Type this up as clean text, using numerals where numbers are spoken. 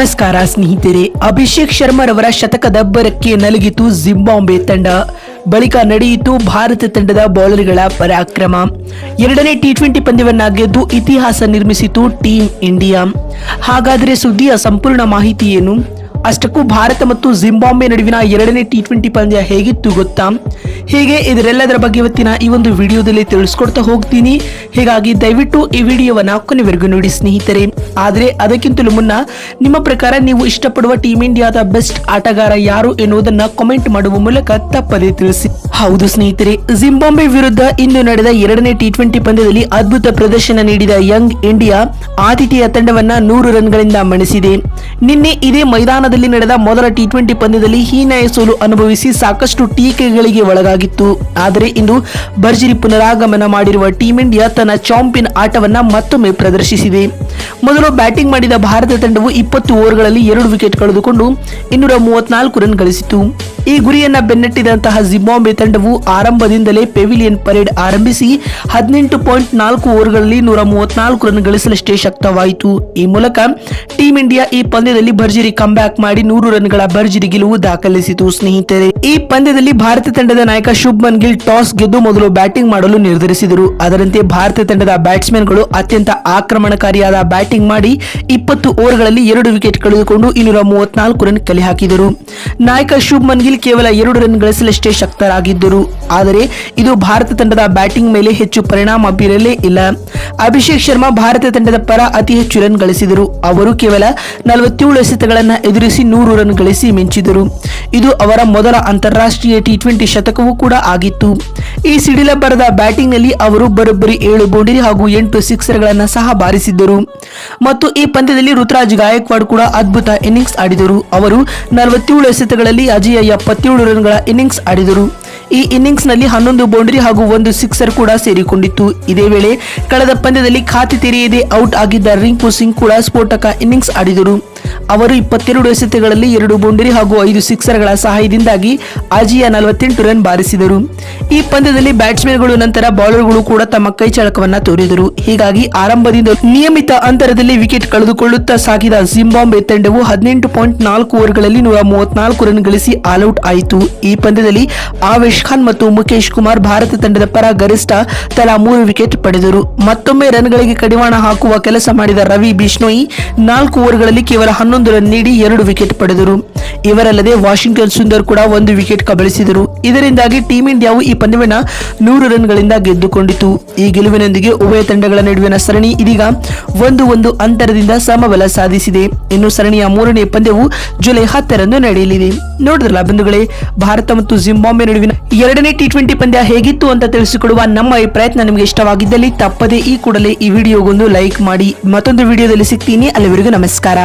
ನಮಸ್ಕಾರ ಸ್ನೇಹಿತರೆ, ಅಭಿಷೇಕ್ ಶರ್ಮರವರ ಶತಕದ ಅಬ್ಬರಕ್ಕೆ ನಲುಗಿತು ಜಿಂಬಾಬ್ವೆ ತಂಡ. ಬಳಿಕ ನಡೆಯಿತು ಭಾರತ ತಂಡದ ಬೌಲರ್ಗಳ ಪರಾಕ್ರಮ. ಎರಡನೇ ಟಿ20 ಪಂದ್ಯವನ್ನ ಗೆದ್ದು ಇತಿಹಾಸ ನಿರ್ಮಿಸಿತು ಟೀಂ ಇಂಡಿಯಾ. ಹಾಗಾದರೆ ಸುದ್ದಿಯ ಸಂಪೂರ್ಣ ಮಾಹಿತಿ ಏನು? ಅಷ್ಟಕ್ಕೂ ಭಾರತ ಮತ್ತು ಜಿಂಬಾಬ್ವೆ ನಡುವಿನ ಎರಡನೇ ಟಿ20 ಪಂದ್ಯ ಹೇಗಿತ್ತು ಗೊತ್ತಾ? ಹೀಗೆ ಇದರೆಲ್ಲದರ ಬಗ್ಗೆ ಇವತ್ತಿನ ಈ ಒಂದು ವಿಡಿಯೋದಲ್ಲಿ ತಿಳಿಸ್ಕೊಡ್ತಾ ಹೋಗ್ತೀನಿ. ಹೀಗಾಗಿ ದಯವಿಟ್ಟು ಈ ವಿಡಿಯೋವನ್ನ ಕೊನೆವರೆಗೂ ನೋಡಿ ಸ್ನೇಹಿತರೆ. ಆದರೆ ಅದಕ್ಕಿಂತಲೂ ಮುನ್ನ ನಿಮ್ಮ ಪ್ರಕಾರ ನೀವು ಇಷ್ಟಪಡುವ ಟೀಂ ಇಂಡಿಯಾದ ಬೆಸ್ಟ್ ಆಟಗಾರ ಯಾರು ಎನ್ನುವುದನ್ನ ಕಾಮೆಂಟ್ ಮಾಡುವ ಮೂಲಕ ತಪ್ಪದೇ ತಿಳಿಸಿ. ಹೌದು ಸ್ನೇಹಿತರೆ, ಜಿಂಬಾಬ್ವೆ ವಿರುದ್ಧ ಇಂದು ನಡೆದ ಎರಡನೇ ಟಿ20 ಪಂದ್ಯದಲ್ಲಿ ಅದ್ಭುತ ಪ್ರದರ್ಶನ ನೀಡಿದ ಯಂಗ್ ಇಂಡಿಯಾ ಆತಿಥೇಯ ತಂಡವನ್ನ 100 ರನ್ಗಳಿಂದ ಮಣಿಸಿದೆ. ನಿನ್ನೆ ಇದೇ ಮೈದಾನದಲ್ಲಿ ನಡೆದ ಮೊದಲ ಟಿ20 ಪಂದ್ಯದಲ್ಲಿ ಹೀನಾಯ ಸೋಲು ಅನುಭವಿಸಿ ಸಾಕಷ್ಟು ಟೀಕೆಗಳಿಗೆ ಒಳಗಾಗಿತ್ತು. ಆದರೆ ಇಂದು ಭರ್ಜರಿ ಪುನರಾಗಮನ ಮಾಡಿರುವ ಟೀಂ ಇಂಡಿಯಾ ತನ್ನ ಚಾಂಪಿಯನ್ ಆಟವನ್ನ ಮತ್ತೊಮ್ಮೆ ಪ್ರದರ್ಶಿಸಿದೆ. ಮೊದಲು ಬ್ಯಾಟಿಂಗ್ ಮಾಡಿದ ಭಾರತ ತಂಡವು 20 ಓವರ್ಗಳಲ್ಲಿ 2 ವಿಕೆಟ್ ಕಳೆದುಕೊಂಡು 234 ರನ್ ಗಳಿಸಿತು. ಈ ಗುರಿಯನ್ನ ಬೆನ್ನಟ್ಟಿದಂತಹ ಜಿಂಬಾಬ್ವೆ ತಂಡವು ಆರಂಭದಿಂದಲೇ ಪೆವಿಲಿಯನ್ ಪರೇಡ್ ಆರಂಭಿಸಿ 18.4 ಓವರ್ಗಳಲ್ಲಿ 134 ರನ್ ಗಳಿಸಲಷ್ಟೇ ಶಕ್ತವಾಯಿತು. ಈ ಮೂಲಕ ಟೀಂ ಇಂಡಿಯಾ ಈ ಪಂದ್ಯದಲ್ಲಿ ಭರ್ಜರಿ ಕಂಬ್ಯಾಕ್ ಮಾಡಿ 100 ರನ್ಗಳ ಭರ್ಜರಿ ಗೆಲುವು ದಾಖಲಿಸಿತು. ಸ್ನೇಹಿತರೆ, ಈ ಪಂದ್ಯದಲ್ಲಿ ಭಾರತ ತಂಡದ ನಾಯಕ ಶುಭ್ಮನ್ ಗಿಲ್ ಟಾಸ್ ಗೆದ್ದು ಮೊದಲು ಬ್ಯಾಟಿಂಗ್ ಮಾಡಲು ನಿರ್ಧರಿಸಿದರು. ಅದರಂತೆ ಭಾರತ ತಂಡದ ಬ್ಯಾಟ್ಸ್ಮನ್ಗಳು ಅತ್ಯಂತ ಆಕ್ರಮಣಕಾರಿಯಾದ ಬ್ಯಾಟಿಂಗ್ ಮಾಡಿ 20 ಓವರ್ಗಳಲ್ಲಿ 2 ವಿಕೆಟ್ ಕಳೆದುಕೊಂಡು 234 ರನ್ ಕಲೆ ಹಾಕಿದರು. ನಾಯಕ ಶುಭ್ಮನ್ ಗಿಲ್ ಕೇವಲ 2 ರನ್ ಗಳಿಸಲಷ್ಟೇ ಶಕ್ತರಾಗಿದ್ದರು. ಆದರೆ ಇದು ಭಾರತ ತಂಡದ ಬ್ಯಾಟಿಂಗ್ ಮೇಲೆ ಹೆಚ್ಚು ಪರಿಣಾಮ ಬೀರಲೇ ಇಲ್ಲ. ಅಭಿಷೇಕ್ ಶರ್ಮಾ ಭಾರತ ತಂಡದ ಪರ ಅತಿ ಹೆಚ್ಚು ರನ್ ಗಳಿಸಿದರು. ಅವರು ಕೇವಲ 47 ಎಸೆತಗಳನ್ನು ಎದುರಿಸಿ 100 ರನ್ ಗಳಿಸಿ ಮಿಂಚಿದರು. ಇದು ಅವರ ಮೊದಲ ಅಂತಾರಾಷ್ಟ್ರೀಯ ಟಿ20 ಶತಕವೂ ಕೂಡ ಆಗಿತ್ತು. ಈ ಸಿಡಿಲಬ್ಬರದ ಬ್ಯಾಟಿಂಗ್ ನಲ್ಲಿ ಅವರು ಬರೋಬ್ಬರಿ 7 ಬೌಂಡರಿ ಹಾಗೂ 8 ಸಿಕ್ಸರ್ಗಳನ್ನು ಸಹ ಬಾರಿಸಿದ್ದರು. ಮತ್ತು ಈ ಪಂದ್ಯದಲ್ಲಿ ಋತುರಾಜ್ ಗಾಯಕ್ವಾಡ್ ಕೂಡ ಅದ್ಭುತ ಇನ್ನಿಂಗ್ಸ್ ಆಡಿದರು. ಅವರು 47 ಎಸೆತಗಳಲ್ಲಿ ಅಜೇಯ 77 ರನ್ಗಳ ಇನ್ನಿಂಗ್ಸ್ ಆಡಿದರು. ಈ ಇನ್ನಿಂಗ್ಸ್ ನಲ್ಲಿ 11 ಬೌಂಡರಿ ಹಾಗೂ 1 ಸಿಕ್ಸರ್ ಕೂಡ ಸೇರಿಕೊಂಡಿತ್ತು. ಇದೇ ವೇಳೆ ಕಳೆದ ಪಂದ್ಯದಲ್ಲಿ ಖಾತೆ ತೆರೆಯದೆ ಔಟ್ ಆಗಿದ್ದ ರಿಂಕು ಸಿಂಗ್ ಕೂಡ ಸ್ಫೋಟಕ ಇನ್ನಿಂಗ್ಸ್ ಆಡಿದರು. ಅವರು 22 ಎಸೆತಗಳಲ್ಲಿ 2 ಬೌಂಡರಿ ಹಾಗೂ 5 ಸಿಕ್ಸರ್ಗಳ ಸಹಾಯದಿಂದಾಗಿ ಅಜೇಯ 48 ರನ್ ಬಾರಿಸಿದರು. ಈ ಪಂದ್ಯದಲ್ಲಿ ಬ್ಯಾಟ್ಸ್ಮನ್ಗಳು ನಂತರ ಬೌಲರ್ಗಳು ಕೂಡ ತಮ್ಮ ಕೈಚಳಕವನ್ನ ತೋರಿದರು. ಹೀಗಾಗಿ ಆರಂಭದಿಂದ ನಿಯಮಿತ ಅಂತರದಲ್ಲಿ ವಿಕೆಟ್ ಕಳೆದುಕೊಳ್ಳುತ್ತಾ ಸಾಗಿದ ಜಿಂಬಾಬ್ವೆ ತಂಡವು 18.4 ಓವರ್ಗಳಲ್ಲಿ 134 ರನ್ ಗಳಿಸಿ ಆಲ್ಔಟ್ ಆಯಿತು. ಈ ಪಂದ್ಯದಲ್ಲಿ ಆವೇಶ್ ಖಾನ್ ಮತ್ತು ಮುಖೇಶ್ ಕುಮಾರ್ ಭಾರತ ತಂಡದ ಪರ ಗರಿಷ್ಠ ತಲಾ 3 ವಿಕೆಟ್ ಪಡೆದರು. ಮತ್ತೊಮ್ಮೆ ರನ್ಗಳಿಗೆ ಕಡಿವಾಣ ಹಾಕುವ ಕೆಲಸ ಮಾಡಿದ ರವಿ ಬಿಷ್ಣೋಯಿ 4 ಓವರ್ಗಳಲ್ಲಿ ಕೇವಲ 11 ರನ್ ನೀಡಿ 2 ವಿಕೆಟ್ ಪಡೆದರು. ಇವರಲ್ಲದೆ ವಾಷಿಂಗ್ಟನ್ ಸುಂದರ್ ಕೂಡ 1 ವಿಕೆಟ್ ಕಬಳಿಸಿದರು. ಇದರಿಂದಾಗಿ ಟೀಂ ಇಂಡಿಯಾವು ಈ ಪಂದ್ಯವನ್ನು 100 ರನ್ಗಳಿಂದ ಗೆದ್ದುಕೊಂಡಿತು. ಈ ಗೆಲುವಿನೊಂದಿಗೆ ಉಭಯ ತಂಡಗಳ ನಡುವಿನ ಸರಣಿ ಇದೀಗ 1-1 ಅಂತರದಿಂದ ಸಮಬಲ ಸಾಧಿಸಿದೆ. ಇನ್ನು ಸರಣಿಯ 3ನೇ ಪಂದ್ಯವು ಜುಲೈ 10ರಂದು ನಡೆಯಲಿದೆ. ನೋಡಿದ್ರಲ್ಲ ಬಂಧುಗಳೇ, ಭಾರತ ಮತ್ತು ಜಿಂಬಾಬ್ವೆ ನಡುವಿನ ಎರಡನೇ ಟಿ20 ಪಂದ್ಯ ಹೇಗಿತ್ತು ಅಂತ ತಿಳಿಸಿಕೊಡುವ ನಮ್ಮ ಈ ಪ್ರಯತ್ನ ನಿಮಗೆ ಇಷ್ಟವಾಗಿದ್ದಲ್ಲಿ ತಪ್ಪದೇ ಈ ಕೂಡಲೇ ಈ ವಿಡಿಯೋಗೊಂದು ಲೈಕ್ ಮಾಡಿ. ಮತ್ತೊಂದು ವಿಡಿಯೋದಲ್ಲಿ ಸಿಗ್ತೀನಿ. ಅಲ್ಲಿವರೆಗೂ ನಮಸ್ಕಾರ.